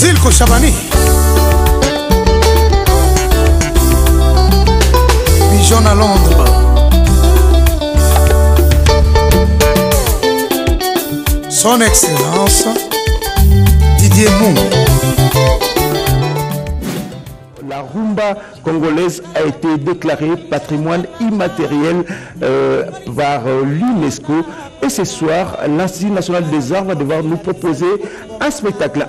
Zilko Chabani Pigeon à Londres. Son Excellence Didier Mou. La rumba congolaise a été déclarée patrimoine immatériel par l'UNESCO. Et ce soir, l'Institut national des arts va devoir nous proposer un spectacle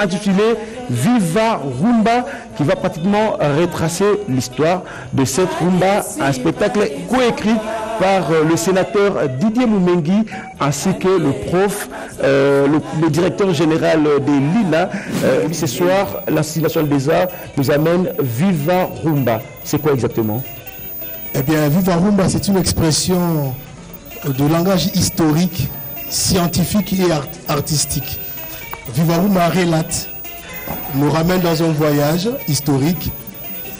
intitulé Viva Rumba, qui va pratiquement retracer l'histoire de cette rumba. Un spectacle coécrit par le sénateur Didier Moumengi ainsi que le prof, le directeur général des LINA. Ce soir, l'Institut national des arts nous amène Viva Rumba. C'est quoi exactement? Eh bien, Viva Rumba, c'est une expression de langage historique, scientifique et artistique. Viva Rumba relate, nous ramène dans un voyage historique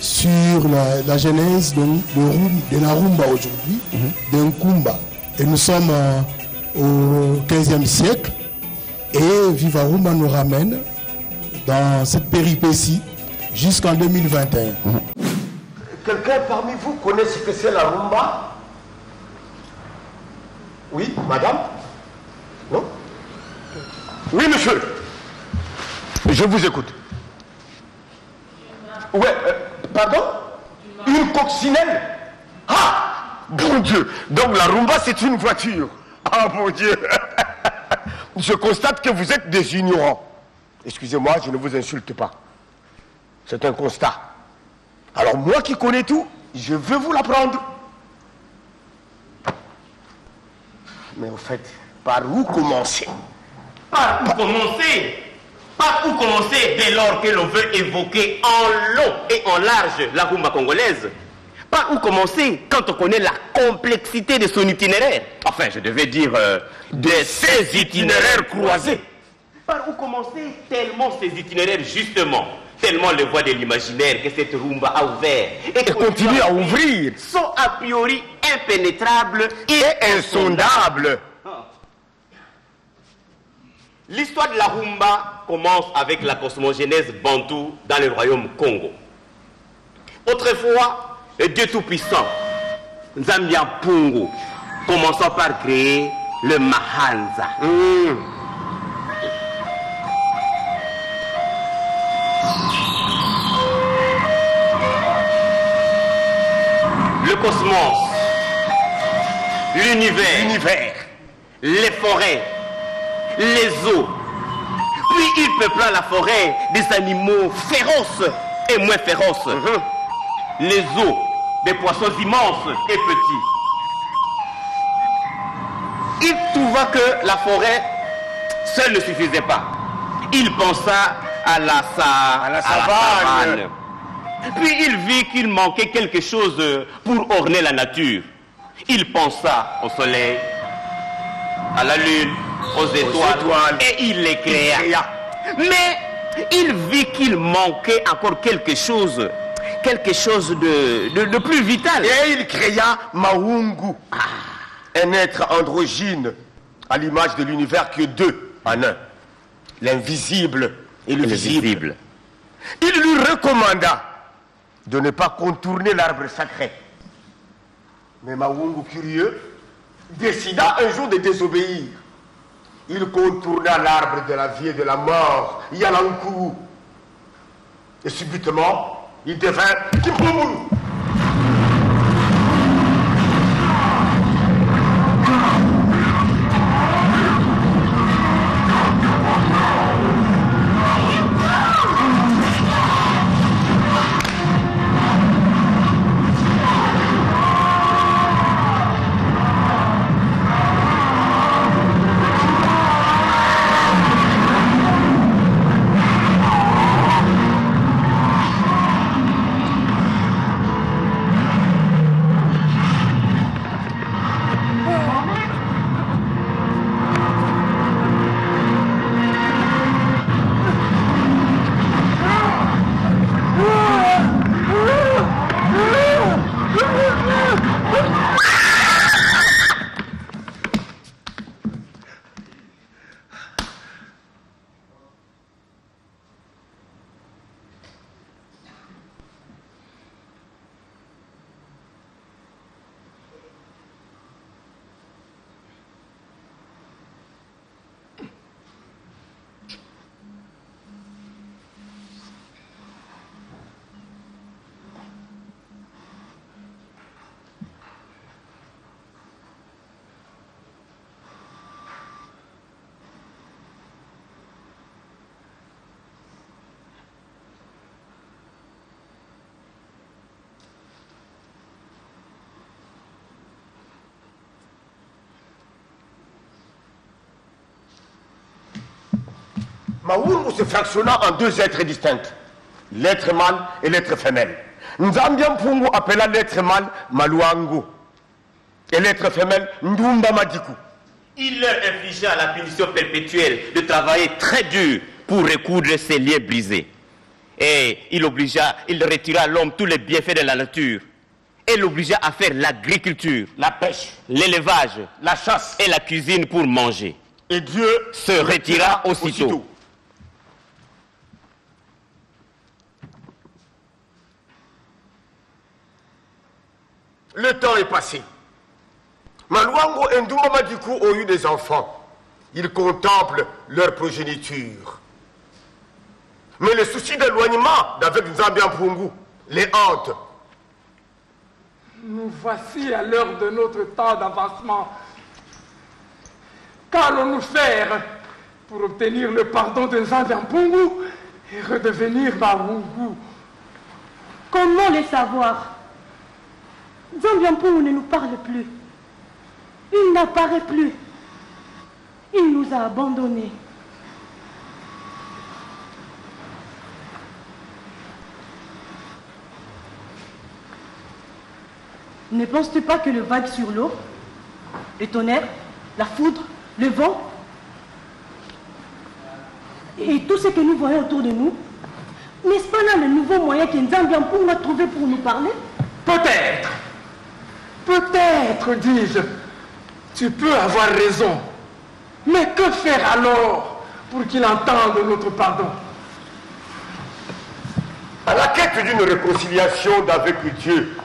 sur la genèse de la rumba aujourd'hui, d'un kumba. Et nous sommes au 15e siècle et Viva Rumba nous ramène dans cette péripétie jusqu'en 2021. Quelqu'un parmi vous connaît ce que c'est la rumba? Oui, madame? Non? Oui, monsieur. Je vous écoute. Ouais, pardon? Une coccinelle? Ah! Bon Dieu! Donc la rumba, c'est une voiture. Ah, mon Dieu! Je constate que vous êtes des ignorants. Excusez-moi, je ne vous insulte pas. C'est un constat. Alors moi qui connais tout, je veux vous l'apprendre. Mais au fait, par où commencer? Par où commencer? Par où commencer dès lors que l'on veut évoquer en long et en large la rumba congolaise? Par où commencer quand on connaît la complexité de son itinéraire? Enfin, je devais dire de ses itinéraires croisés. Par où commencer tellement ces itinéraires, justement, tellement les voies de l'imaginaire que cette rumba a ouvert et continue à ouvrir sont a priori impénétrables et insondables. L'histoire de la rumba commence avec la cosmogénèse bantou dans le royaume Congo. Autrefois, le Dieu Tout-Puissant, Nzambia Pungu, commençant par créer le Mahanza. Le cosmos, l'univers, les forêts, les eaux. Puis il peupla la forêt des animaux féroces et moins féroces. Les eaux, des poissons immenses et petits. Il trouva que la forêt seule ne suffisait pas. Il pensa à la savane. Puis il vit qu'il manquait quelque chose pour orner la nature. Il pensa au soleil, à la lune, aux étoiles, et il les créa. Mais il vit qu'il manquait encore quelque chose de plus vital. Et il créa Mahungu, un être androgyne, à l'image de l'univers qui est deux en un, l'invisible et le visible. Il lui recommanda de ne pas contourner l'arbre sacré. Mais Mahungu, curieux, décida un jour de désobéir. Il contourna l'arbre de la vie et de la mort, Yalankou. Et subitement, il devint Kimpumulu. Maourou se fractionna en deux êtres distincts, l'être mâle et l'être femelle. Nzambian Pungu appela l'être mâle Maluangu et l'être femelle Ndumba Madiku. Il leur infligea la punition perpétuelle de travailler très dur pour recoudre ses liens brisés. Et il retira à l'homme tous les bienfaits de la nature. Et l'obligea à faire l'agriculture, la pêche, l'élevage, la chasse et la cuisine pour manger. Et Dieu se retira aussitôt. Le temps est passé. Maluango et Ndumba Madiku ont eu des enfants. Ils contemplent leur progéniture. Mais le souci d'éloignement d'avec Nzambian Pungu les hante. Nous voici à l'heure de notre temps d'avancement. Qu'allons-nous faire pour obtenir le pardon de Nzambian Pungu et redevenir Maourou? Comment le savoir? Nzambian Pungu ne nous parle plus. Il n'apparaît plus. Il nous a abandonnés. Ne penses-tu pas que le vague sur l'eau, le tonnerre, la foudre, le vent, et tout ce que nous voyons autour de nous, n'est-ce pas là le nouveau moyen que Nzambian Pungu a trouvé pour nous parler? Peut-être, dis-je, tu peux avoir raison. Mais que faire alors pour qu'il entende notre pardon? À la quête d'une réconciliation d'avec Dieu,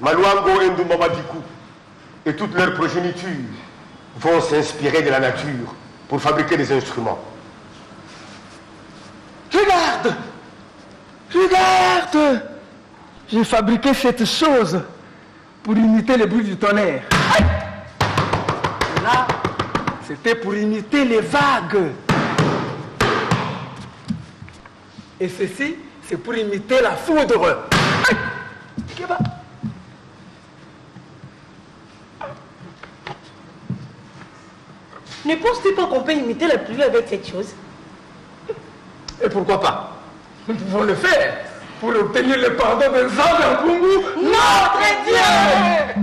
Maluango et Ndumba Madiku et toute leur progéniture vont s'inspirer de la nature pour fabriquer des instruments. Regarde! Regarde! J'ai fabriqué cette chose pour imiter le bruit du tonnerre. Et là, c'était pour imiter les vagues. Et ceci, c'est pour imiter la foudre. Ne penses-tu pas qu'on peut imiter la pluie avec cette chose? Et pourquoi pas? Nous pouvons le faire pour obtenir le pardon de Nzambian Pungu, notre Dieu!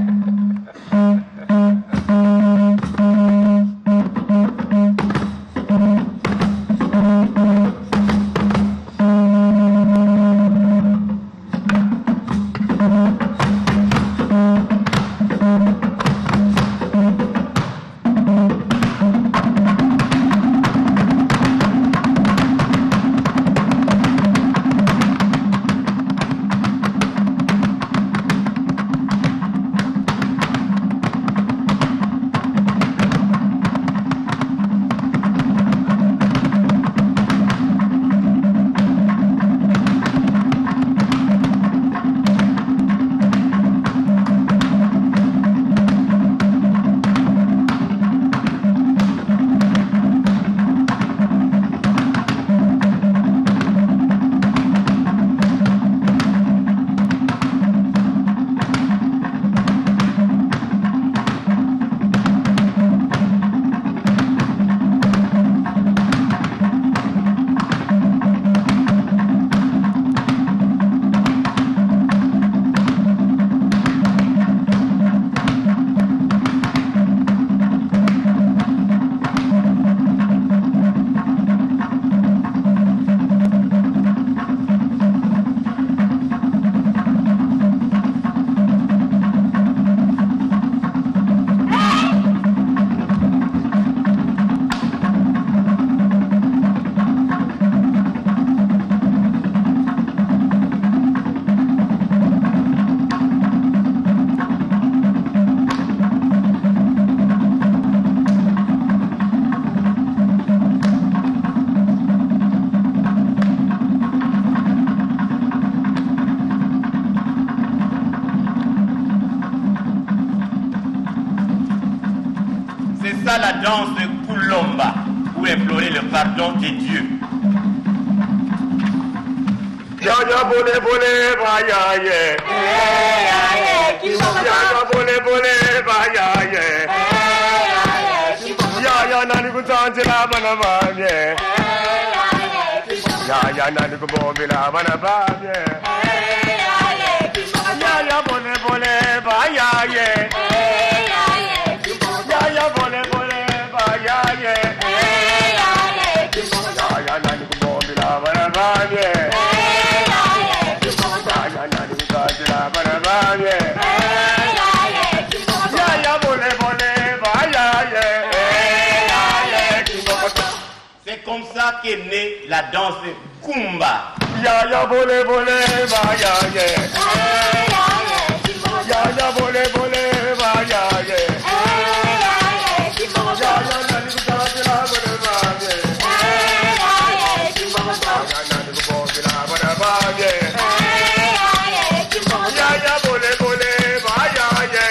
La danse de Kulomba pour implorer le pardon de Dieu. Yaya bole bole ba yaye. Yaya bole bole ba yaye. Yaya nani kutanze la bana ba ye. Yaya nani kubombela bana babye. Yaya bole bole ba yaye. Yaya bole bole ba yaye. Yaya nani kubombela bana babye. Yaya nani kubombela bana babye. Yaya bole bole ba yaye. C'est comme ça qu'est née la danse Kumba. Yaya bole bole ba yaye. Yaya bole bole ba yaye. Yaya nani kubombela bana babye. Yaya nani kubombela bana babye. Yaya bole bole ba yaye.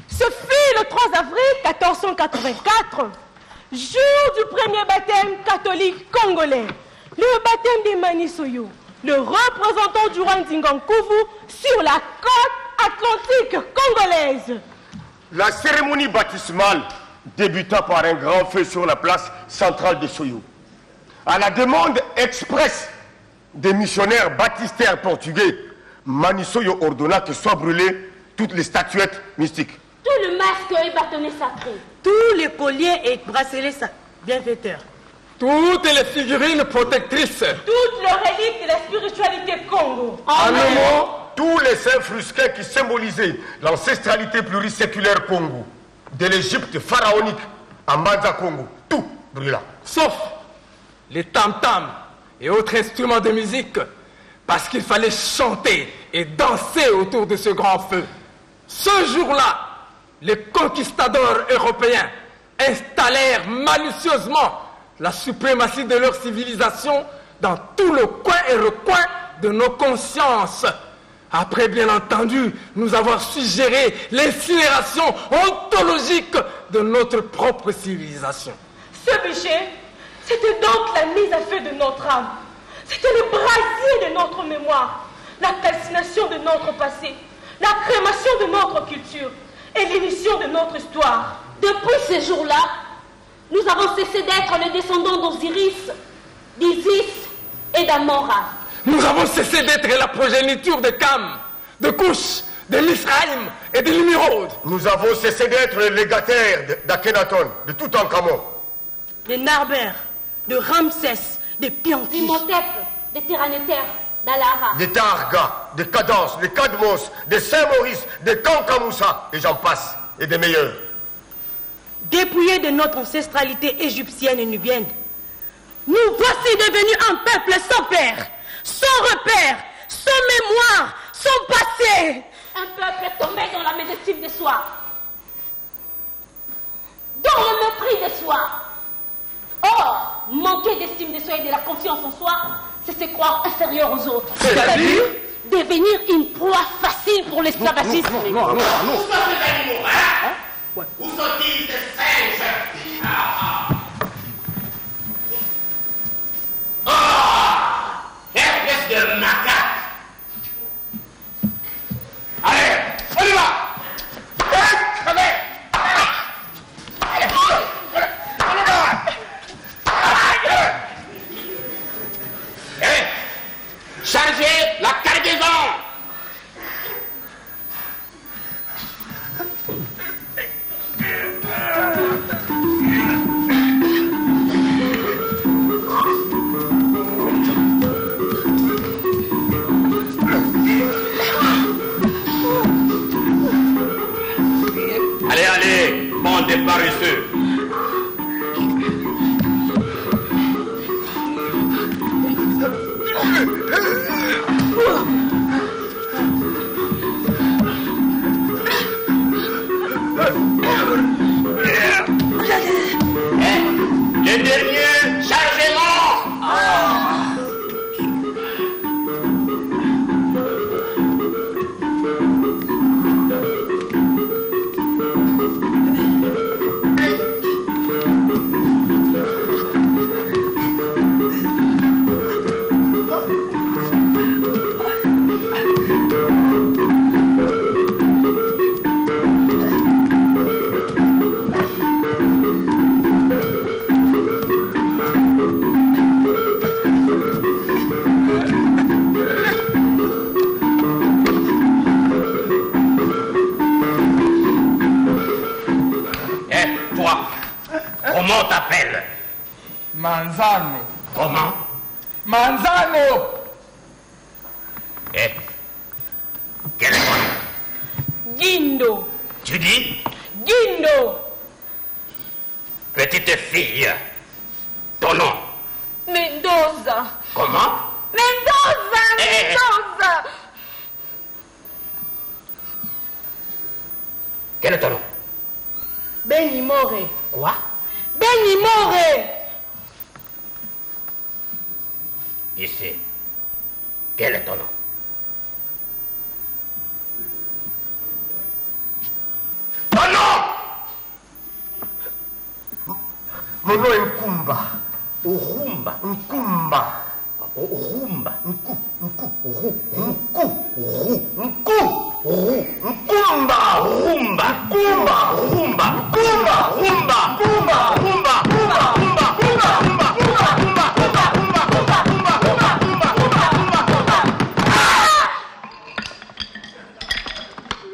Ce fut le 3 avril 1484, jour du premier baptême catholique congolais, le baptême des Manisoyo, le représentant du roi Ndingankouvou sur la côte atlantique congolaise. La cérémonie baptismale débuta par un grand feu sur la place centrale de Soyo. À la demande expresse des missionnaires baptistères portugais, Manisoyo ordonna que soient brûlées toutes les statuettes mystiques. Tout le masque et bâtonnet sacré. Tous les colliers et bracelets bienfaiteurs. Toutes les figurines protectrices. Toutes les reliques de la spiritualité Congo. En un mot, tous les saints frusquets qui symbolisaient l'ancestralité pluriséculaire Congo, de l'Égypte pharaonique à Manza Congo, tout brûla. Sauf les tam-tams et autres instruments de musique, parce qu'il fallait chanter et danser autour de ce grand feu. Ce jour-là, les conquistadors européens installèrent malicieusement la suprématie de leur civilisation dans tout le coin et recoin de nos consciences. Après, bien entendu, nous avoir suggéré l'incinération ontologique de notre propre civilisation. Ce péché, c'était donc la mise à feu de notre âme. C'était le brasier de notre mémoire, la calcination de notre passé, la crémation de notre culture et l'émission de notre histoire. Depuis ce jour-là, nous avons cessé d'être les descendants d'Osiris, d'Isis et d'Amora. Nous avons cessé d'être la progéniture de Cam, de Cush, de Misraïm et de Nimrod. Nous avons cessé d'être les légataires d'Akhenaton, de Toutankhamon, De Narber, de Ramsès, de Pianti, d'Imhotep, de Tyrannéter, d'Alara, de Targa, de Cadence, de Cadmos, de Saint-Maurice, de Kankamoussa, et j'en passe, et des meilleurs. dépouillés de notre ancestralité égyptienne et nubienne. Nous voici devenus un peuple sans père, sans repère, sans mémoire, sans passé. un peuple tombé dans la médecine de soi, dans le mépris de soi. Or, manquer d'estime de soi et de la confiance en soi, c'est se croire inférieur aux autres. C'est-à-dire devenir une proie facile pour l'esclavagisme. Où sont ces animaux, hein? Où sont-ils, ces singes? Espèce de macaque! Allez, on y va! Chargez la cargaison! Allez, allez, bande de paresseux. Les derniers, chargez-moi! Manzano. Comment? Manzano. Eh? Quel est ton nom? Guindo. Tu dis? Guindo. Petite fille, ton nom? Mendoza. Comment? Mendoza, Mendoza. Quel est ton nom? Benimore. Quoi? Benimore. Ici. Quel est ton nom? Ton nom! Mon nom est Nkumba. Urumba. Nkumba. Urumba. Nku. Nkumba. Rumba. Kumba. Rumba. Kumba. Rumba. Kumba. Rumba.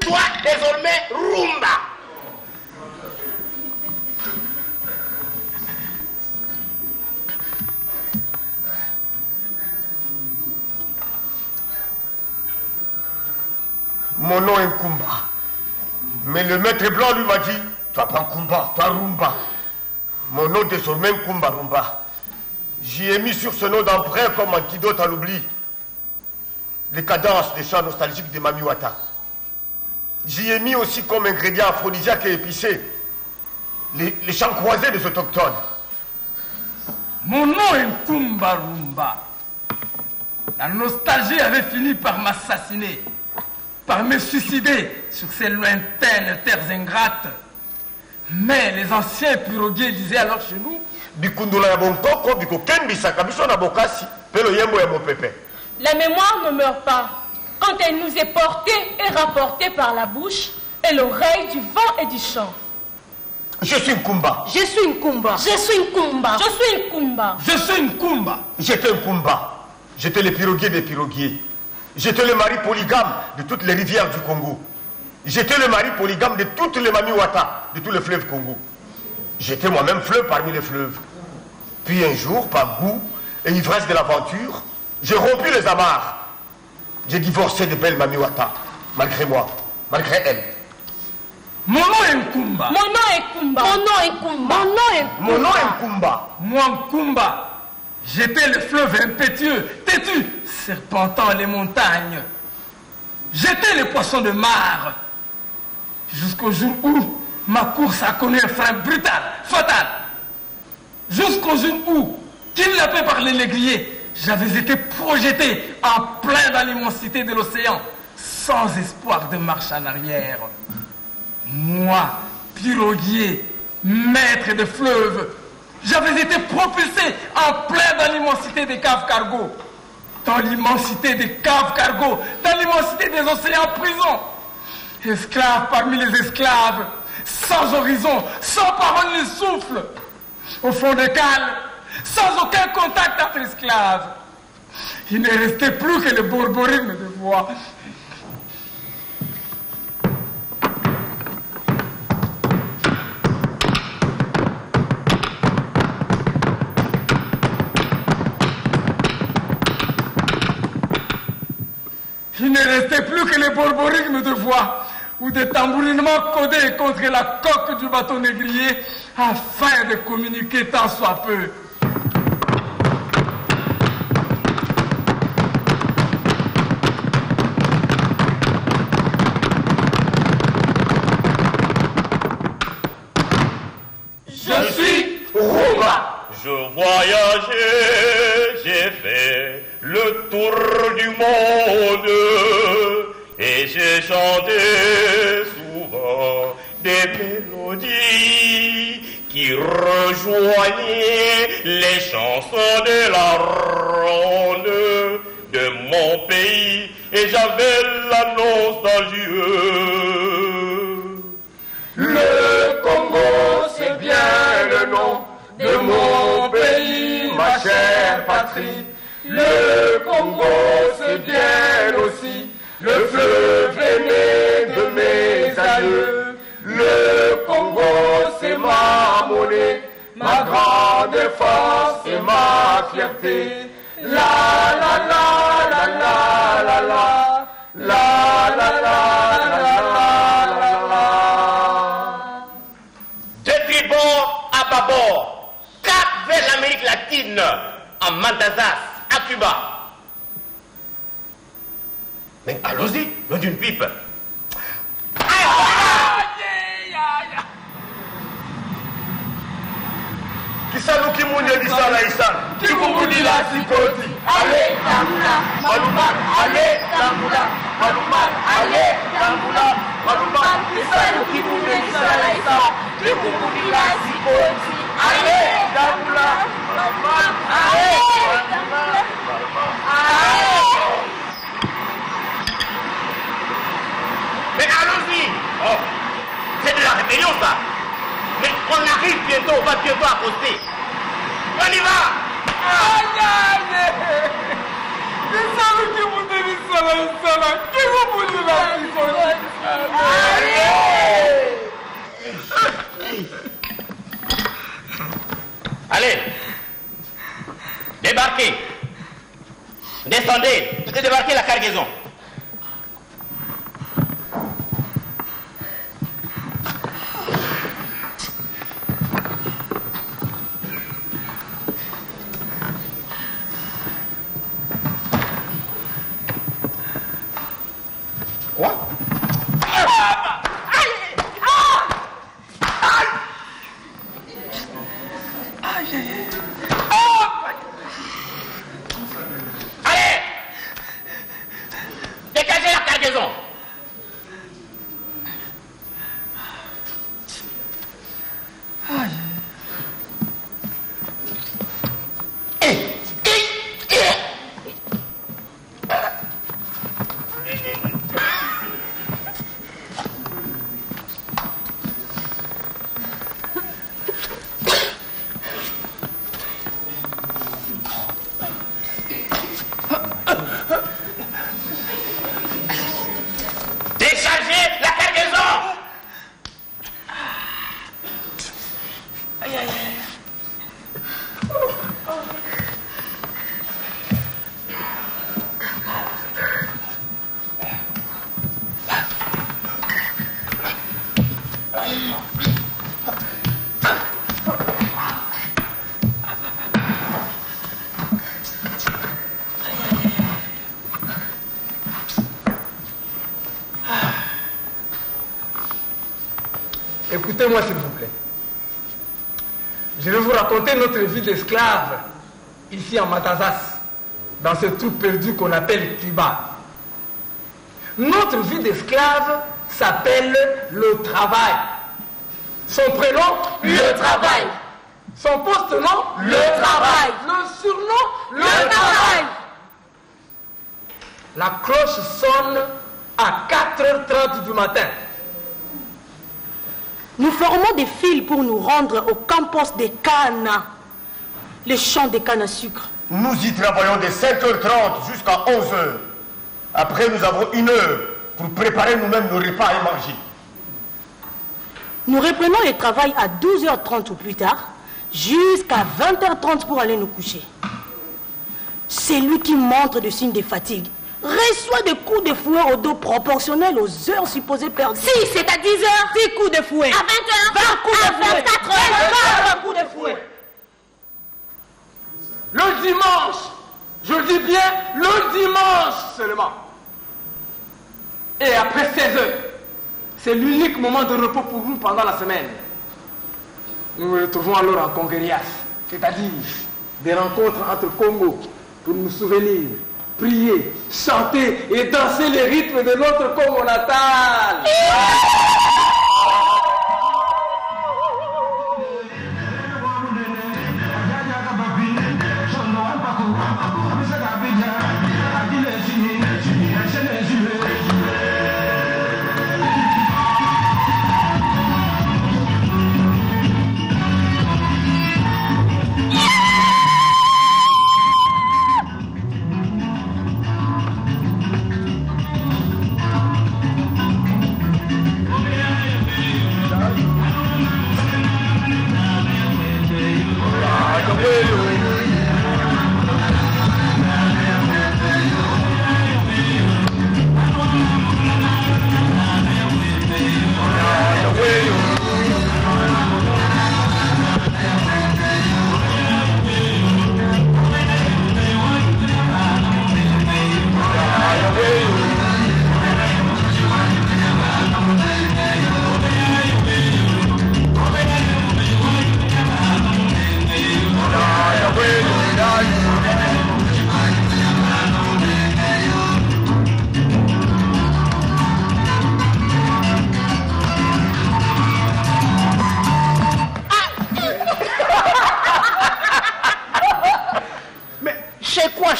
Toi, désormais, rumba. Mon nom est Nkumba. Mais le maître blanc lui m'a dit, toi pas Nkumba, toi Rumba. Mon nom désormais Nkumba Rumba. J'y ai mis sur ce nom d'emprunt comme antidote à l'oubli les cadences des chants nostalgiques de Mami Wata. J'y ai mis aussi comme ingrédient aphrodisiaque et épicé les chants croisés des autochtones. Mon nom est Nkumba Rumba. La nostalgie avait fini par m'assassiner, par me suicider sur ces lointaines terres ingrates. Mais les anciens piroguiers disaient alors chez nous, la mémoire ne meurt pas quand elle nous est portée et rapportée par la bouche et l'oreille du vent et du chant. Je suis Nkumba. Je suis Nkumba. Je suis Nkumba. Je suis Nkumba. je suis Nkumba. J'étais Nkumba. J'étais le piroguier des piroguiers. J'étais le mari polygame de toutes les rivières du Congo. J'étais le mari polygame de toutes les Mami Wata, de tous les fleuves Congo. J'étais moi-même fleuve parmi les fleuves. Puis un jour, par goût et ivresse de l'aventure, j'ai rompu les amarres. J'ai divorcé de belles Mami Wata, malgré moi, malgré elle. Mon nom est Nkumba. Mon nom est Nkumba. Mon nom est Nkumba. Mon nom est Nkumba. Mon nom est Nkumba. Moi, Nkumba, j'étais le fleuve impétueux, têtu, serpentant les montagnes. J'étais le poisson de mare. Jusqu'au jour où ma course a connu un frein brutal, fatal. Jusqu'au jour où, kidnappé par les négriers, j'avais été projeté en plein dans l'immensité de l'océan, sans espoir de marche en arrière. Moi, piroguier, maître de fleuve, j'avais été propulsé en plein dans l'immensité des caves cargo. Dans l'immensité des caves cargo, dans l'immensité des océans prison. Esclave parmi les esclaves, sans horizon, sans parole ni souffle. Au fond des cales, sans aucun contact entre esclaves. Il ne restait plus que le borborigme de voix. Il ne restait plus que les borborigmes de voix ou des tambourinements codés contre la coque du bateau négrier afin de communiquer tant soit peu. Je suis Rumba. Je voyageais, j'ai fait le tour du monde et j'ai chanté souvent des mélodies qui rejoignaient les chansons de la ronde de mon pays et j'avais la nostalgie. Le Congo, c'est bien le nom de mon pays, ma chère patrie. Le Congo, c'est bien aussi le fleuve aimé de mes aïeux. Le Congo, c'est ma monnaie, ma grande force ma fierté. La la la la la la la. La la la la la la. De tribord à bâbord, cap vers l'Amérique latine, à Mantazas, à Cuba. Mais allons-y, loin d'une pipe. Kisanu kimunye disala isan. Kikubudi la sikoti. Allez, Tamula, Maluma, allez, Tamula, Maluma, allez, Tamula, Maluma, Kisanu kimunye disala isa. Kikubudi la sikoti. Allez, Tamula, Maluma, allez, Tamula, allez. Mais allons-y. Oh, c'est de la rébellion ça. Mais on arrive bientôt, on va bientôt accoster. On y va. Aïe, aïe. Kisanu kimunye disala isa. Kikubudi la sikoti. Allez, débarquez. Descendez, débarquez la cargaison. Quoi? Allez, dégagez la cargaison. Déchargez la cargaison. Écoutez-moi s'il vous plaît. Je vais vous raconter notre vie d'esclave ici en Matazas, dans ce trou perdu qu'on appelle Cuba. Notre vie d'esclave s'appelle le travail. Son prénom, Le travail. Son poste-nom, Le travail. Le surnom, Le travail. La cloche sonne à 4h30 du matin. Nous formons des files pour nous rendre au campus de Cana, les champs de canne à sucre. Nous y travaillons de 5h30 jusqu'à 11h. Après, nous avons 1 heure pour préparer nous-mêmes nos repas et manger. Nous reprenons le travail à 12h30 ou plus tard, jusqu'à 20h30 pour aller nous coucher. Celui qui montre des signes de fatigue reçoit des coups de fouet au dos proportionnels aux heures supposées perdues. Si, c'est à 10h. 10 coups de fouet. À 20h. 20 coups de À fouet. 24h. 20 coups de fouet. Le dimanche, je dis bien le dimanche seulement. Et après 16h, c'est l'unique moment de repos pour nous pendant la semaine. Nous nous retrouvons alors en Conguérias, c'est-à-dire des rencontres entre Congo pour nous souvenir, prier, chanter et danser les rythmes de notre Congo natal.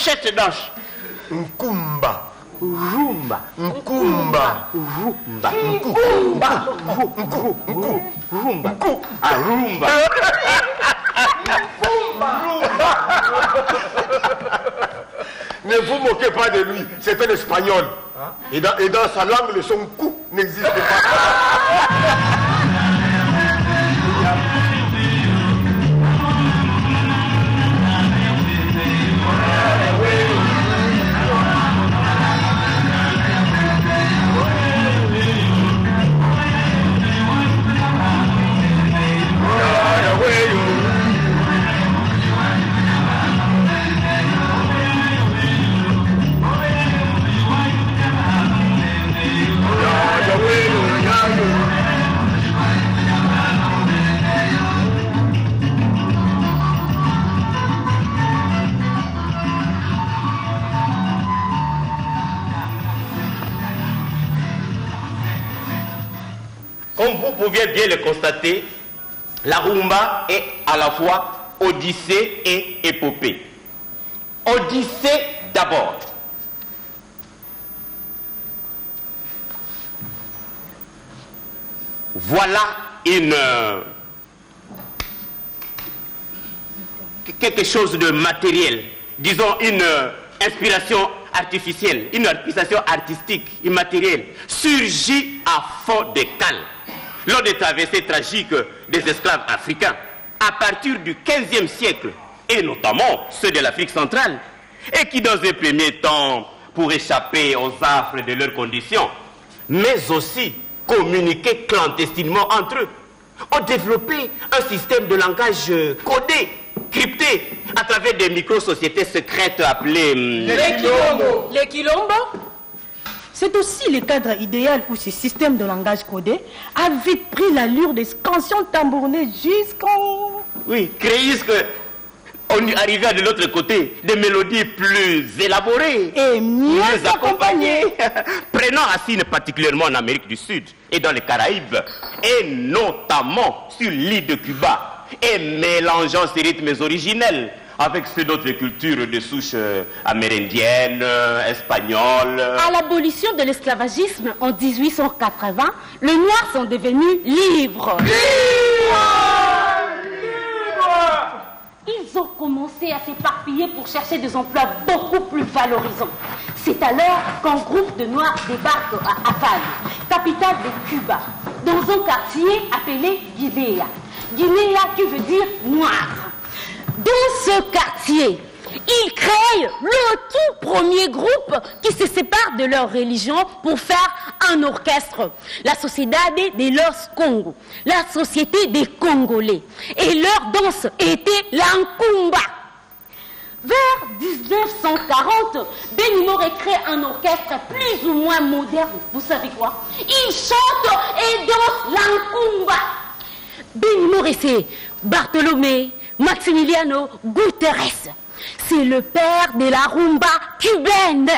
fourchette d'ange. Nkumba. Rumba. Nkumba. Rumba. Nkumba. Rumba. Ah, rumba. Ne vous moquez pas de lui, c'est un espagnol. Et dans sa langue, le son coup n'existe pas. Comme vous pouviez bien le constater, la rumba est à la fois odyssée et épopée. Odyssée d'abord. Voilà quelque chose de matériel, disons une inspiration artificielle, une inspiration artistique, immatérielle, surgit à fond de cale lors des traversées tragiques des esclaves africains à partir du XVe siècle, et notamment ceux de l'Afrique centrale, et qui dans un premier temps, pour échapper aux affres de leurs conditions, mais aussi communiquer clandestinement entre eux, ont développé un système de langage codé, crypté, à travers des micro-sociétés secrètes appelées... Les quilombos. C'est aussi le cadre idéal où ce système de langage codé a vite pris l'allure des scansions tambournées jusqu'en... Oui, créer ce que... On arrivait à de l'autre côté, des mélodies plus élaborées et mieux accompagnées. Prenant racine particulièrement en Amérique du Sud et dans les Caraïbes, et notamment sur l'île de Cuba, et mélangeant ces rythmes originels avec ceux d'autres cultures de souche amérindienne, espagnole. À l'abolition de l'esclavagisme en 1880, les Noirs sont devenus libres. Ils ont commencé à s'éparpiller pour chercher des emplois beaucoup plus valorisants. C'est alors qu'un groupe de Noirs débarque à Havane, capitale de Cuba, dans un quartier appelé Guinea. Guinea qui veut dire noir. Dans ce quartier, ils créent le tout premier groupe qui se sépare de leur religion pour faire un orchestre. La Sociedade de los Congo, la Société des Congolais. Et leur danse était l'Nkumba. Vers 1940, Benny crée un orchestre plus ou moins moderne. Vous savez quoi? Ils chantent et dansent l'Nkumba. Benny c'est Bartolomé Maximiliano Guterres. C'est le père de la rumba cubaine.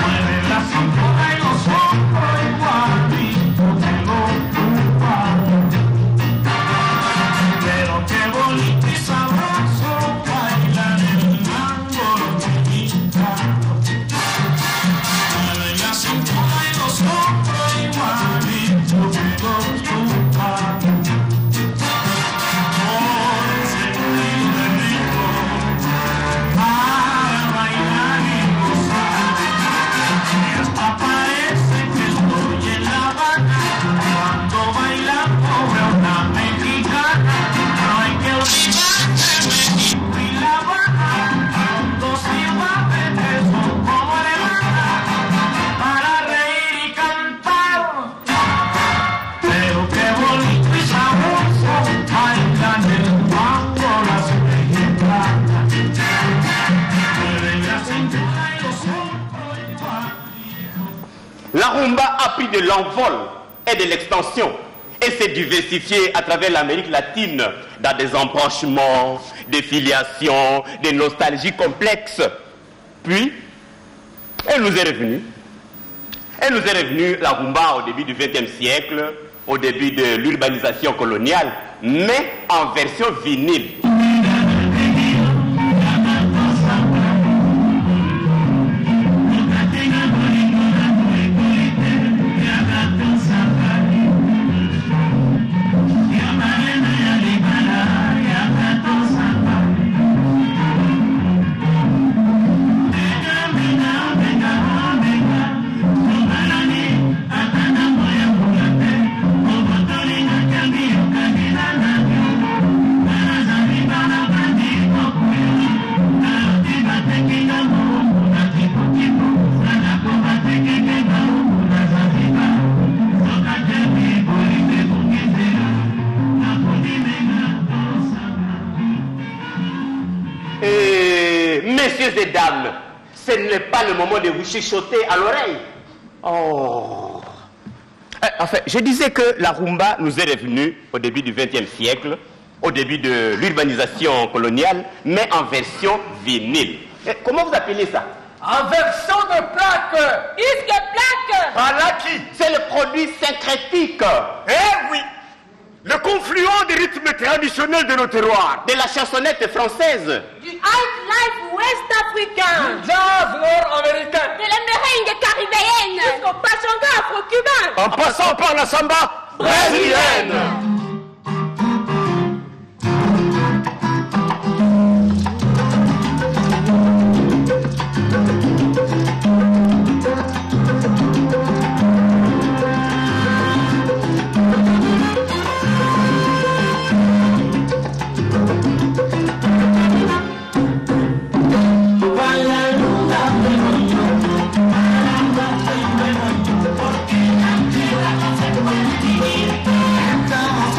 Mueve la cintura y los hombros igualito. rumba a pris de l'envol et de l'extension et s'est diversifiée à travers l'Amérique latine dans des embranchements, des filiations, des nostalgies complexes. Puis, elle nous est revenue. Elle nous est revenue, la rumba, au début du XXe siècle, au début de l'urbanisation coloniale, mais en version vinyle. Messieurs et dames, ce n'est pas le moment de vous chuchoter à l'oreille. Oh. Enfin, je disais que la rumba nous est revenue au début du XXe siècle, au début de l'urbanisation coloniale, mais en version vinyle. Comment vous appelez ça? En version de plaque. Disque plaque. Palaki. C'est le produit syncrétique. Eh oui, le confluent des rythmes traditionnels de nos terroirs. De la chansonnette française. Du outlife ouest africain. Du jazz nord-américain. De la merengue caribéenne. Jusqu'au pachanga afro-cubain. En passant par la samba brésilienne. Come on.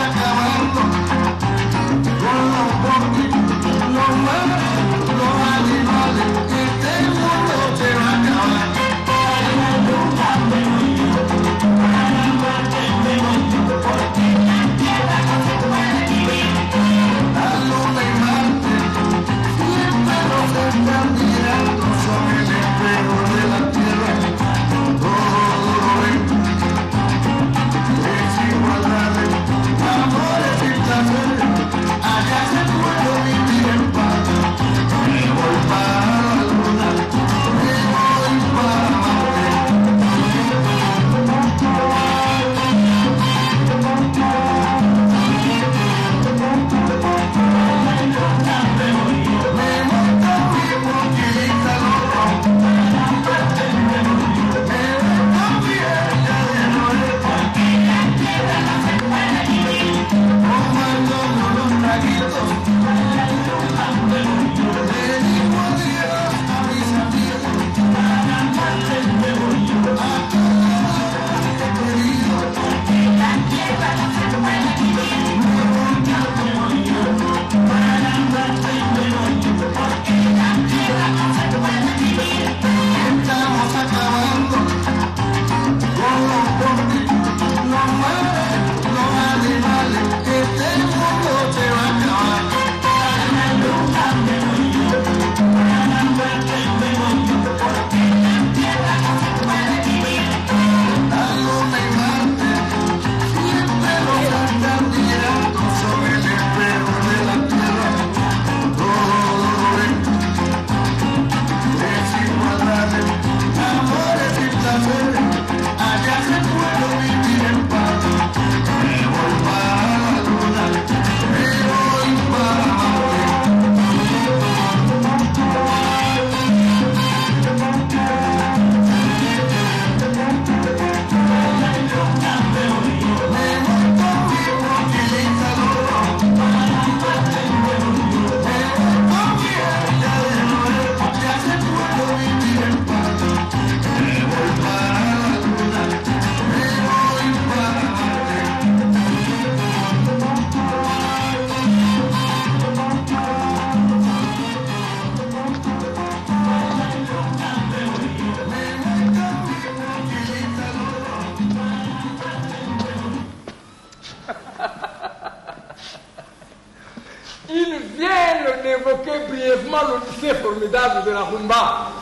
viennent d'évoquer brièvement l'odyssée formidable de la rumba.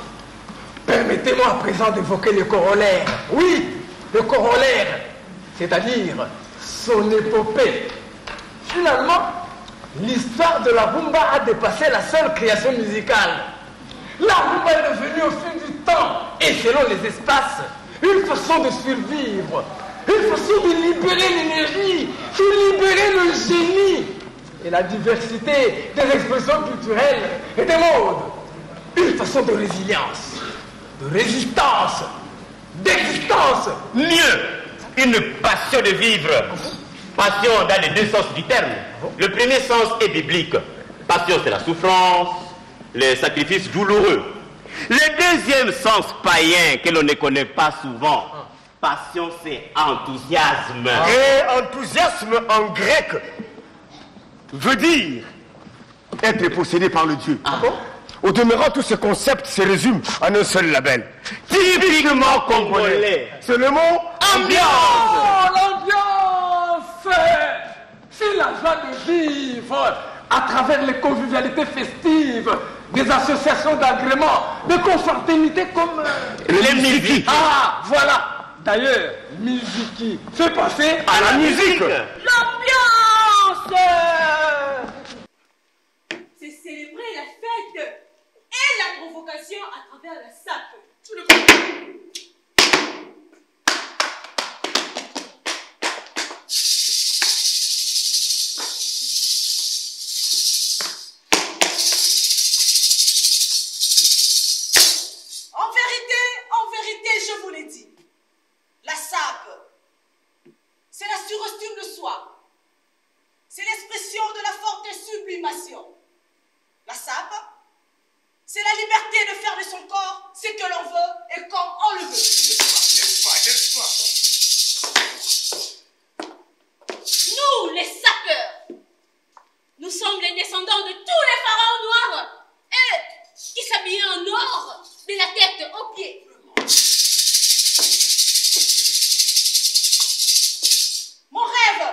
Permettez-moi à présent d'évoquer le corollaire. Oui, le corollaire, c'est-à-dire son épopée. Finalement, l'histoire de la rumba a dépassé la seule création musicale. La rumba est devenue au fil du temps et selon les espaces, une façon de survivre, une façon de libérer l'énergie, de libérer le génie et la diversité des expressions culturelles et des modes. Une façon de résilience, de résistance, d'existence. Mieux, une passion de vivre. Passion dans les deux sens du terme. Le premier sens est biblique. Passion, c'est la souffrance, les sacrifices douloureux. Le deuxième sens païen que l'on ne connaît pas souvent, passion, c'est enthousiasme. Et enthousiasme en grec veut dire être possédé par le Dieu. Au demeurant, tous ces concepts se résument en un seul label. Typiquement congolais. C'est le mot ambiance. Oh, l'ambiance! C'est la joie de vivre à travers les convivialités festives, des associations d'agrément, de confraternité comme les musiques. Ah, voilà. D'ailleurs, Miziki fait passer à la musique. L'ambiance! C'est célébrer la fête et la provocation à travers la sape. Tout le monde. En vérité, je vous l'ai dit. La sape, c'est la surestime de soi. C'est l'expression de la forte sublimation. La sape, c'est la liberté de faire de son corps ce que l'on veut et comme on le veut. N'est-ce pas. Nous, les sapeurs, nous sommes les descendants de tous les pharaons noirs, eux qui s'habillaient en or de la tête aux pieds. Mon rêve,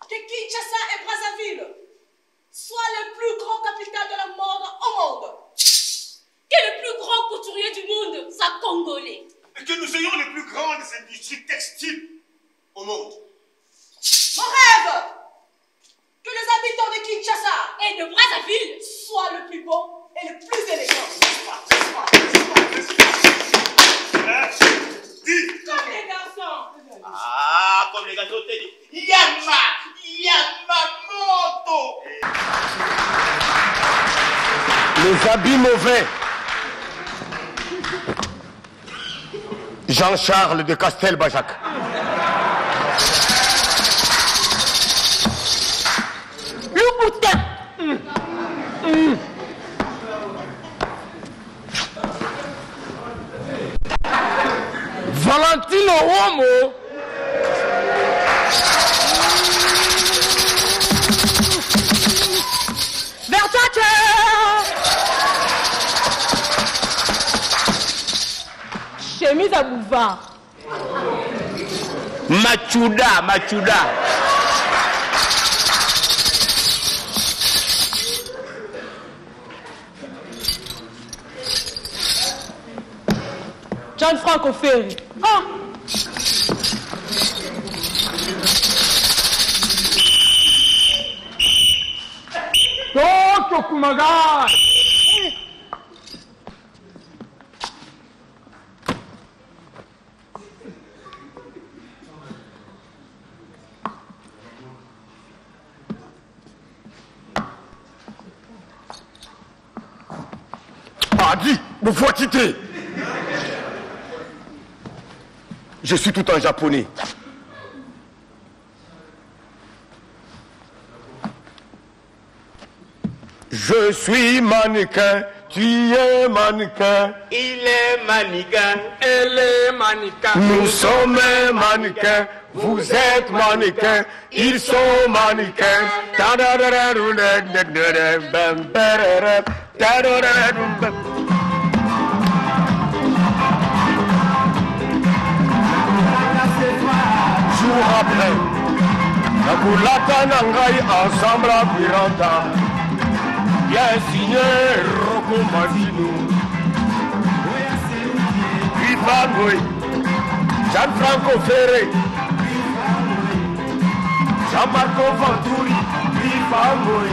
que Kinshasa et Brazzaville soient les plus grands capitales de la mode au monde. Que le plus grand couturier du monde soit congolais. Et que nous ayons les plus grandes industries textiles au monde. Mon rêve, que les habitants de Kinshasa et de Brazzaville soient le plus beau et le plus élégant. Comme les garçons. Ah, comme les garçons te disent. Yamamoto. Les habits mauvais. Jean-Charles de Castelbajac. Louboutin. Valentino Uomo. Versace. Chemise à bouvard. Machuda. Gianfranco Ferri. Ah. Toto Kumagai. Adi, vous faut quitter. Je suis tout en japonais. Je suis mannequin, tu es mannequin. Il est mannequin. Elle est mannequin. Nous sommes mannequins, vous êtes mannequins, ils sont mannequins. Jour après, Nakulata Nangai ensemble à Miranda. Bien signé Rocco Mandino. Vivangoy. Gianfranco Ferre. Jean-Marco Venturi. Vivangoy.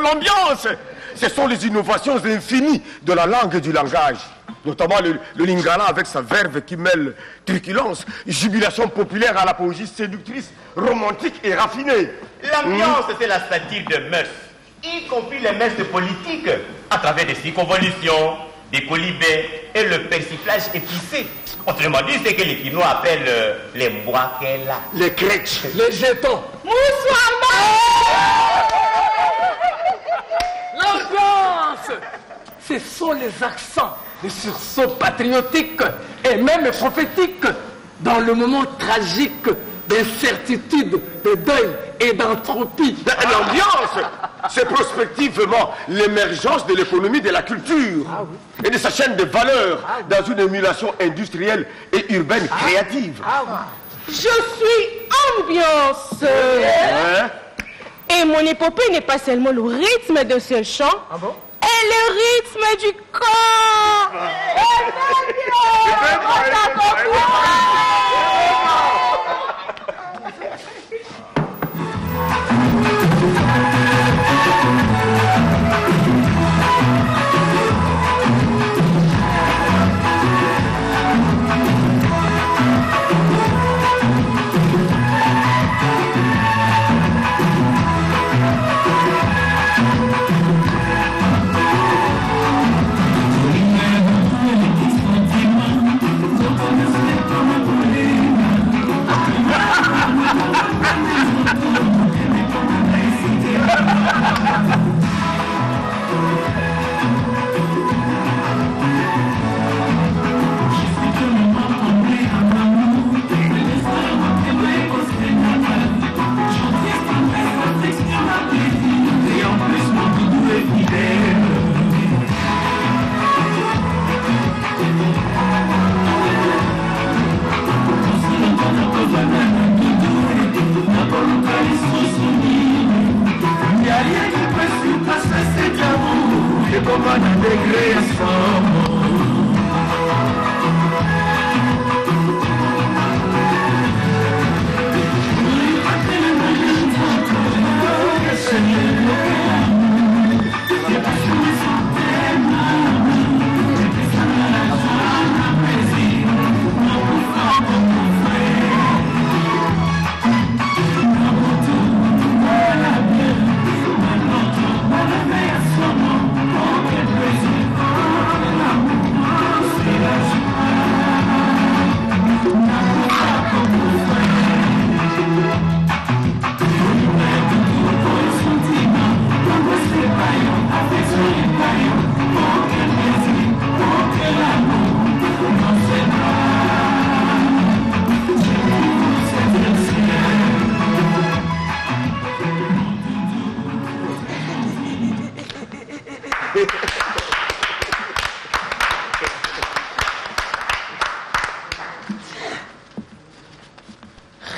L'ambiance. Ce sont les innovations infinies de la langue et du langage. Notamment le lingala avec sa verve qui mêle truculence, jubilation populaire à la poésie séductrice, romantique et raffinée. L'ambiance, c'est la satire de mœurs, y compris les mœurs politiques, à travers des circonvolutions, des colibets et le persiflage épicé. Autrement dit, c'est que les Quinois appellent les boakela, les crèches, les jetons. L'ambiance, ce sont les accents, les sursauts patriotiques et même prophétiques dans le moment tragique d'incertitude, de deuil et d'entropie. L'ambiance, c'est prospectivement l'émergence de l'économie de la culture et de sa chaîne de valeur dans une émulation industrielle et urbaine créative. Je suis ambiance. Et mon épopée n'est pas seulement le rythme de ce chant, et le rythme du corps.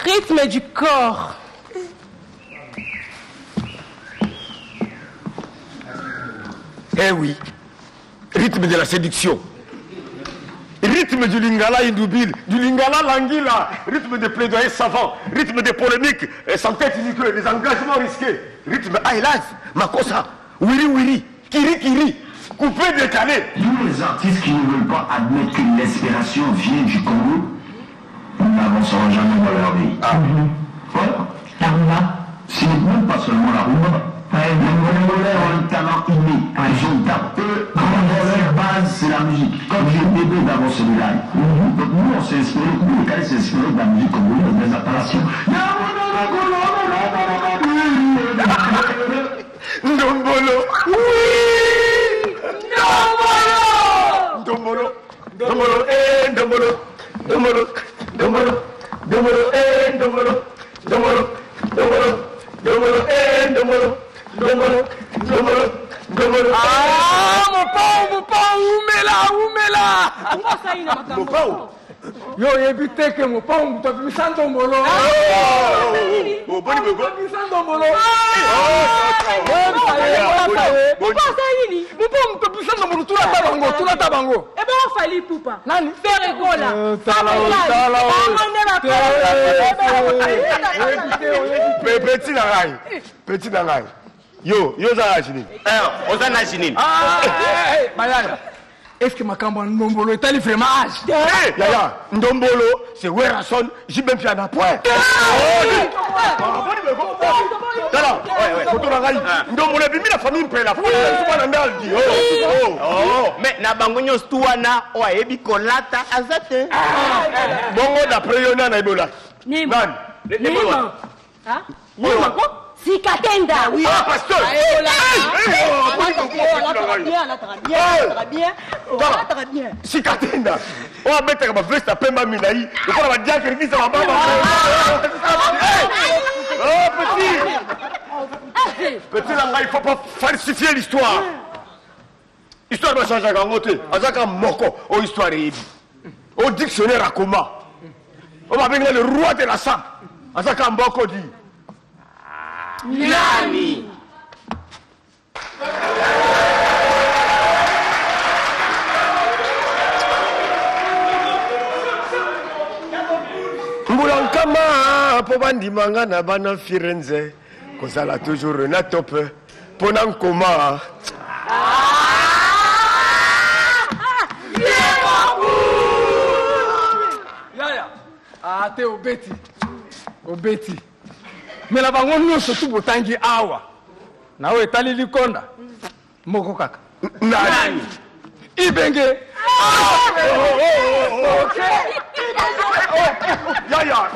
Rythme du corps. Eh oui, rythme de la séduction. Rythme du lingala indubile, du lingala languila, rythme de plaidoyer savant, rythme de polémique sans tête ni queue, des engagements risqués, rythme aïlas, makosa, wiri wiri, kiri kiri, coupé décalé. Tous les artistes qui ne veulent pas admettre que l'inspiration vient du Congo n'avanceront jamais dans leur vie. Voilà. La rumba, ce n'est même pas seulement la rumba. Les Congolais ont un talent inné. Ils ont tapé. Leur base, c'est la musique. Comme j'ai bébé d'abord celui-là. Donc nous, on s'est inspiré, nous, les Calais s'est inspiré de la musique congolaise, des appellations. Ndombolo. Oui. Ndombolo. Ndombolo. Ndombolo. Ndombolo. Ndombolo. Ndombolo. Ndombolo. Ndombolo. Ndombolo. Ndombolo. Ndombolo. Ndombolo. Ah, mon pão, oumela. Mon pão. Yo, évitez que mon pão, tu as mis ça dans mon lot. Oh, bon, bon, bon. Petit nangai. Yo za chini. Ozana chini. Bayana. Est-ce que ma campagne Ndombolo est allé vraiment âge? Yaya, Ndombolo, c'est Werason, j'ai même fait un point. Ndombolo, bimi la famille me la famille, mais na bangonyo stuana o ayebi kolata azate. Bongo d'après Yona na Ebola. Nima. Hein? Nima quoi? Sikatenda. Oui. Ah, pasteur. Très bien. Sikatenda. On va mettre ma veste à Pemba Minaï. Et on va dire que l'église va pas. Oh, petit. Petit là, il ne faut pas falsifier l'histoire. L'histoire va changer à côté. Azaka Moko, au histoire et au dictionnaire à Koma. On va venir le roi de la sang. Azaka Moko dit. Nani. Mbulankama po bandimanga na bana Firenze kozala toujours na top pona nkoma. Yaya. Ah, t'es au Betty. Mais la bango nous surtout botangi awa. Na we tali likonda. Moko kaka. Nani? Ibenge. Yaya.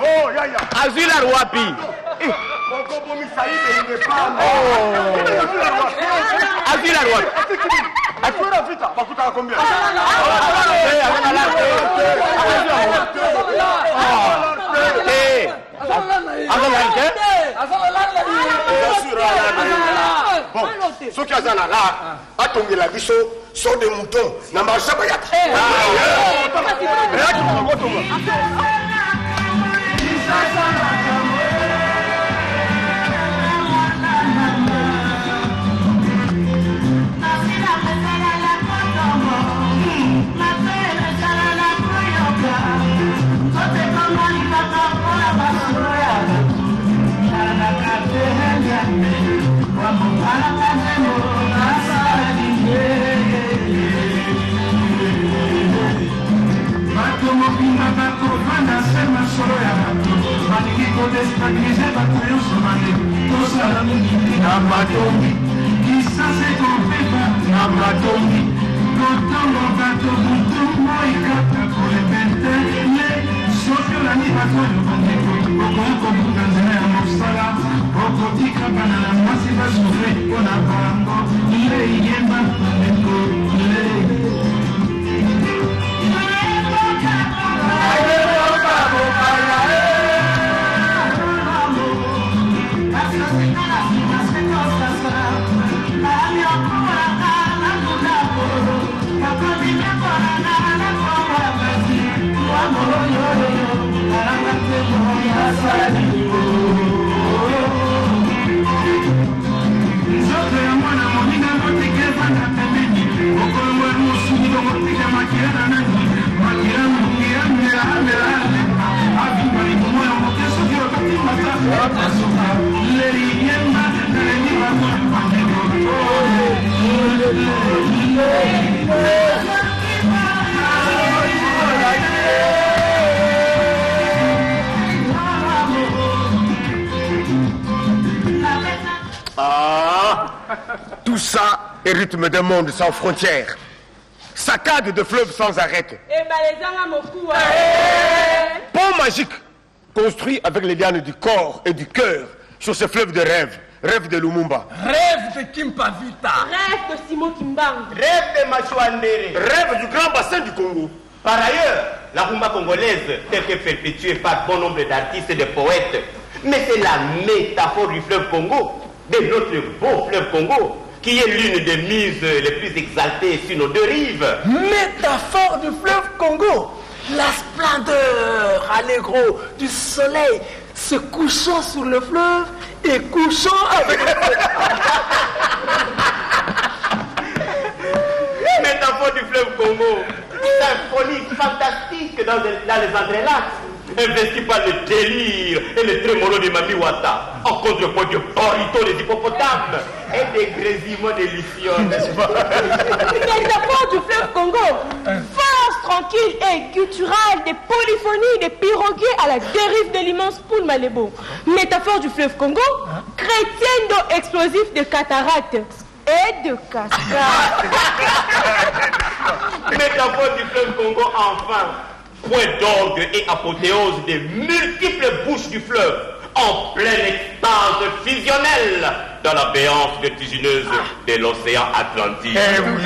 Azila wapi? Moko bomi saïbe il n'est pas. Azila wapi? Atura vita, bakuta combien? Bon, ce qui a là, a tombé la biso, sort des moutons, n'a pas jamais. La Tout ça est rythme d'un monde sans frontières. Saccade de fleuves sans arrêt. Pont magique, construit avec les lianes du corps et du cœur sur ce fleuve de rêve. Rêve de Lumumba. Rêve de Kimpa Vita. Rêve de Simon Kimbangu. Rêve de Machouandere. Rêve du grand bassin du Congo. Par ailleurs, la rumba congolaise, telle que perpétuée par bon nombre d'artistes et de poètes, mais c'est la métaphore du fleuve Congo, de notre beau fleuve Congo, qui est l'une des muses les plus exaltées sur nos deux rives. Métaphore du fleuve Congo. La splendeur, allégro, du soleil se couchant sur le fleuve et couchant avec le fleuve. Métaphore du fleuve Congo, symphonie fantastique dans les entrelacs, investi par le délire et le trémolo de Mami Wata, en contrepoint du barito des hippopotames et des grésillements des lucioles, n'est-ce pas? Métaphore du fleuve Congo, force tranquille et gutturale des polyphonies des piroguiers à la dérive de l'immense poule Malébo. Métaphore du fleuve Congo, crescendo explosif de cataractes et de cascades. Métaphore du fleuve Congo, enfin, point d'orgue et apothéose des multiples bouches du fleuve, en pleine extase fusionnelle dans la béance vertigineuse de l'océan Atlantique. Eh oui.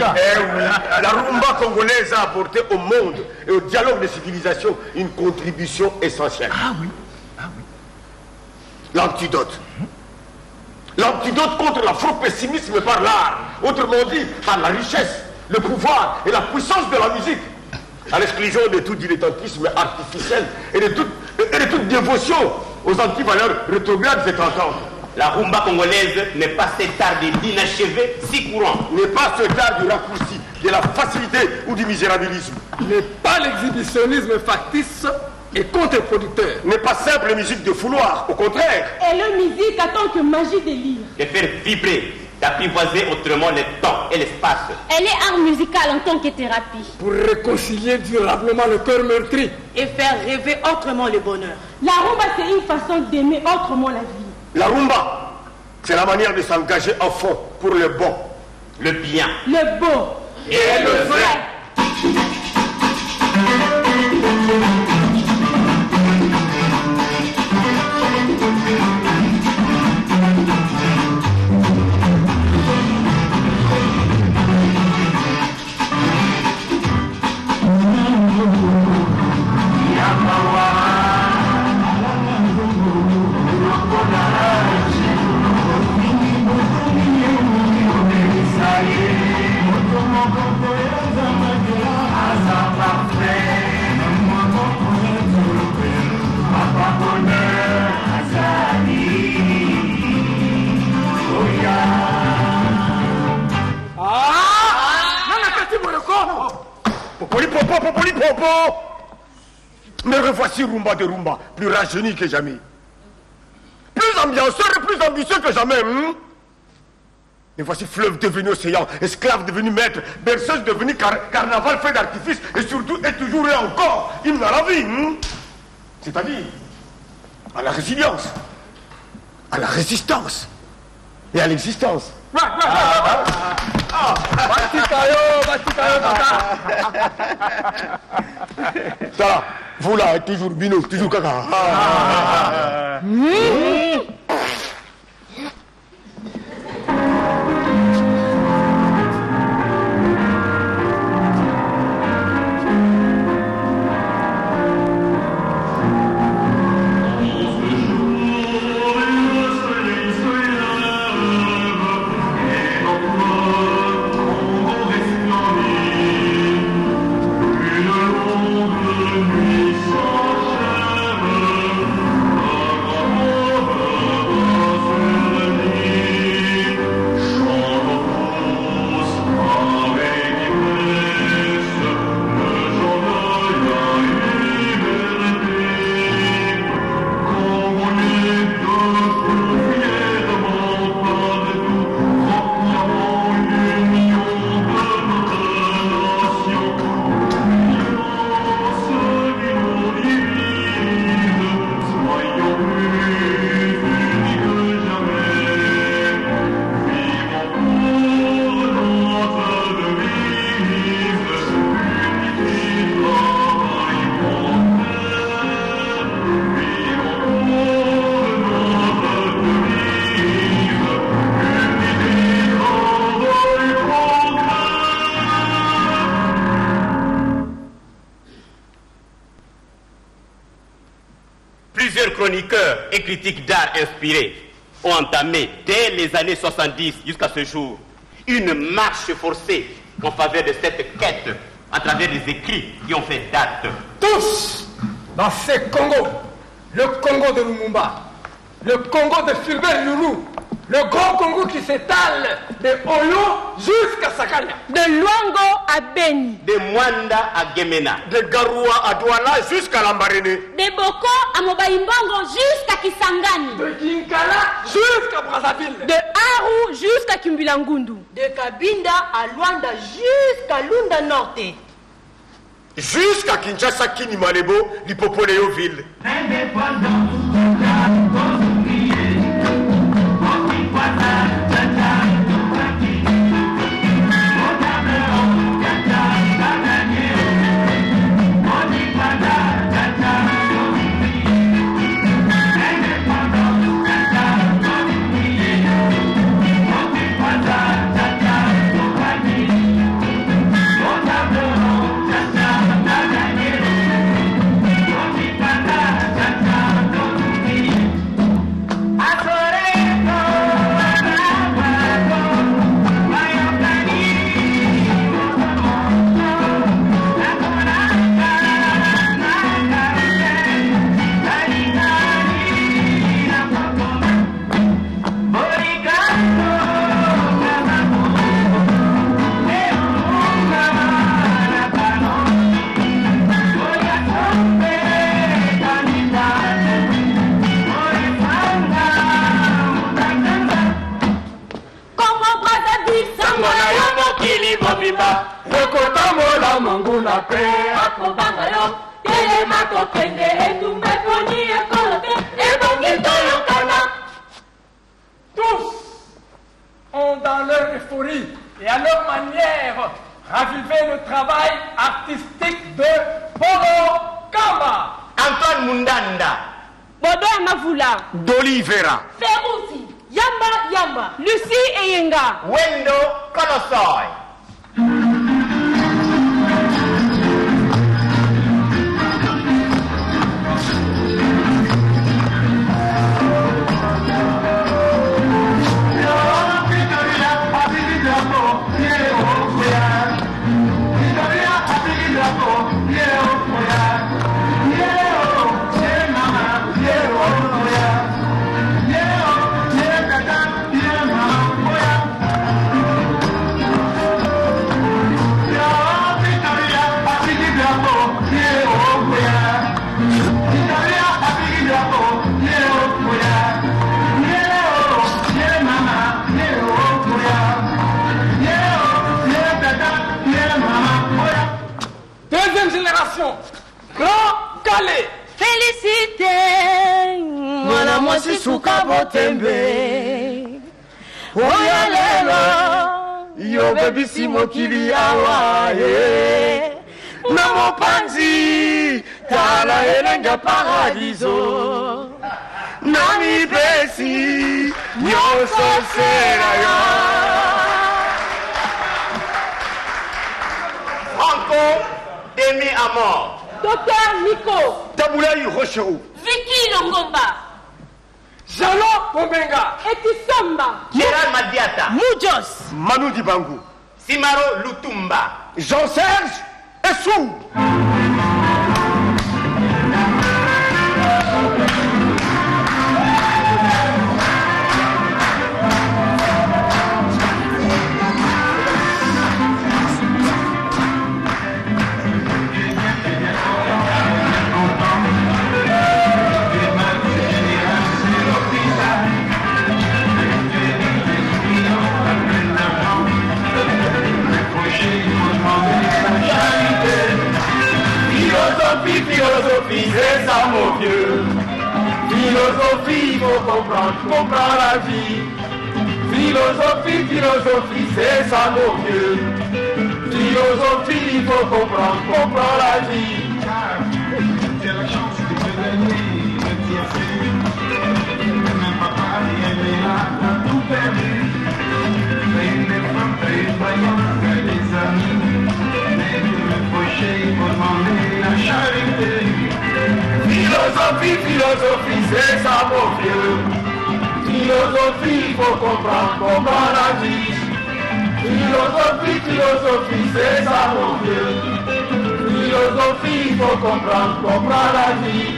La rumba congolaise a apporté au monde et au dialogue des civilisations une contribution essentielle. Ah oui. L'antidote. L'antidote contre l'afro-pessimisme par l'art, autrement dit par la richesse, le pouvoir et la puissance de la musique, à l'exclusion de tout dilettantisme artificiel et de toute dévotion aux antivaleurs rétrogrades et tentantes. La rumba congolaise n'est pas cet art de l'inachevé si courant. N'est pas cet art du raccourci, de la facilité ou du misérabilisme. N'est pas l'exhibitionnisme factice et contre-producteur. N'est pas simple musique de fouloir, au contraire. Elle est musique en tant que magie des livres. De faire vibrer, d'apprivoiser autrement le temps et l'espace. Elle est art musical en tant que thérapie. Pour réconcilier durablement le cœur meurtri. Et faire rêver autrement le bonheur. La rumba, c'est une façon d'aimer autrement la vie. La rumba, c'est la manière de s'engager à fond pour le bon, le bien, le beau et le vrai. Me revoici rumba de rumba, plus rajeuni que jamais. Plus ambianceur et plus ambitieux que jamais. Et voici fleuve devenu océan, esclave devenu maître, berceuse devenue carnaval fait d'artifice, et surtout et toujours et encore, hymne à la vie. C'est-à-dire à la résilience, à la résistance et à l'existence. Ça, vous là, toujours bino, toujours caca. chroniqueurs et critiques d'art inspirés ont entamé dès les années 70 jusqu'à ce jour une marche forcée en faveur de cette quête à travers des écrits qui ont fait date. Tous dans ces Congos, le Congo de Lumumba, le Congo de Fulbert Loulou, le grand Congo qui s'étale de Oyo jusqu'à Sakalia, de Luango à Beni, de Mwanda à Gemena, De Garoua à Douala jusqu'à Lambaréné. De Boko à Mobaïmbongo jusqu'à Kisangani. de Kinkala jusqu'à Brazzaville, de Aru jusqu'à Kimbilangundu, De Kabinda à Luanda jusqu'à Lunda Norte. Jusqu'à Kinshasa, Kinimalebo, Lipopoléoville. tous ont dans leur euphorie et à leur manière ravivé le travail artistique de Polo Kamba, Antoine Mundanda, Bodo Amavula, D'Olivera. Ferruzi. Yamba Yamba. Lucie Eyenga, Wendo Konosoy. Deuxième génération, Grand Calais. Félicité, mwana mwasi suka botembe. Oya lelo, yo bebisi mokili awa ye. Na mopanzi, tala elenga paradiso. Nami besi, nyonso sera yo. Franco Demi Amor. Docteur Nico, Taboulaï Rocherou. Vicky Longomba. Jalon Bombenga. Etisamba, Gérald Madiata. Mujos, Manu Dibangu. Simaro Lutumba. Jean-Serge Essou. Philosophie, c'est ça mon vieux. Philosophie, il faut comprendre la vie. Philosophie, c'est ça mon vieux. Philosophie, il faut comprendre la vie. J'ai la chance de te donner le bienfait. Même papa, elle est là, t'as tout perdu. T'as une femme, t'as une voyante, t'as des amis. Mais le fauché, il faut demander la charité. Philosophie, c'est ça mon vieux. Philosophie, faut comprendre la vie. Philosophie, c'est ça mon vieux. Philosophie, faut comprendre la vie.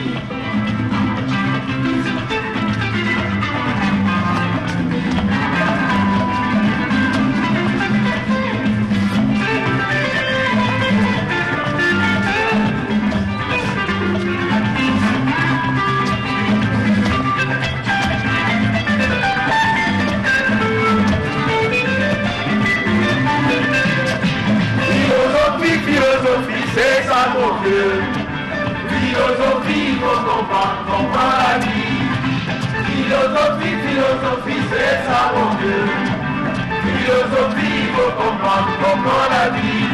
Philosophie, c'est ça mon vieux. Philosophie, faut comprendre la vie. Philosophie, c'est ça mon vieux. Philosophie, faut comprendre la vie.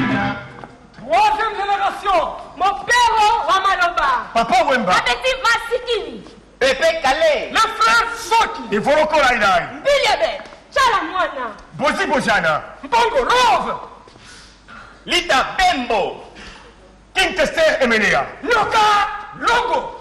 Troisième génération, mon père Wamaloba. Papa Wemba. La petite Masikini. Pepe Calais. Le frère Soki. Et Voloko Laïdaï. Biliebe. Chala Mwana. Bosi Bojana. Mbongo Rove. Lita Bembo. Kintester Emenea. Loka Longo.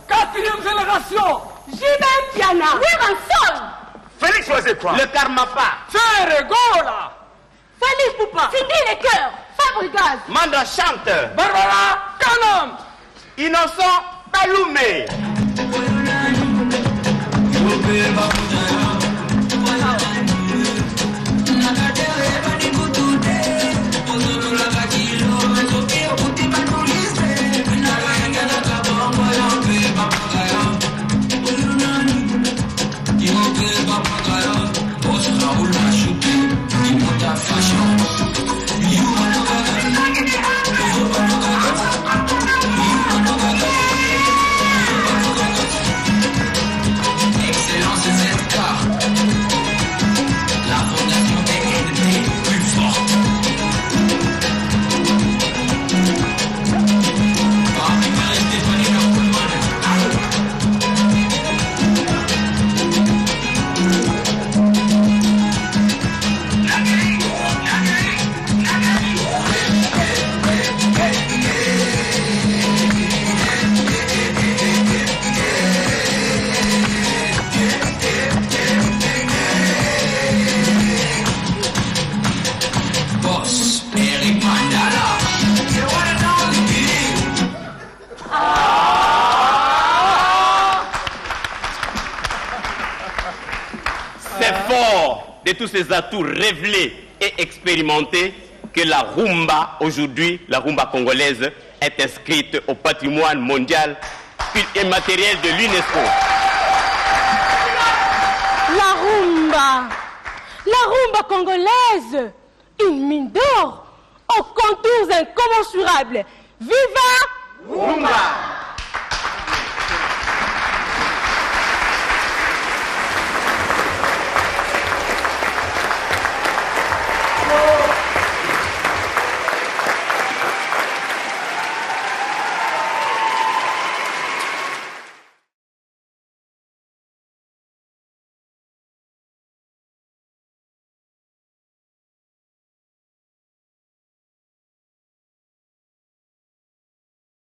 Quatrième génération, Jimem Piana. Wiranson. Félix Oazekwa. Le Karmapa. Ferregola. Félix Poupa. Cindy Les Cœurs. Fabregas. Mandra Chante. Barbara Canam. Innocent Baloumé. Excellence, de tous ces atouts révélés et expérimentés que la rumba, aujourd'hui, la rumba congolaise, est inscrite au patrimoine mondial immatériel de l'UNESCO. La rumba congolaise, une mine d'or aux contours incommensurables. Viva Rumba!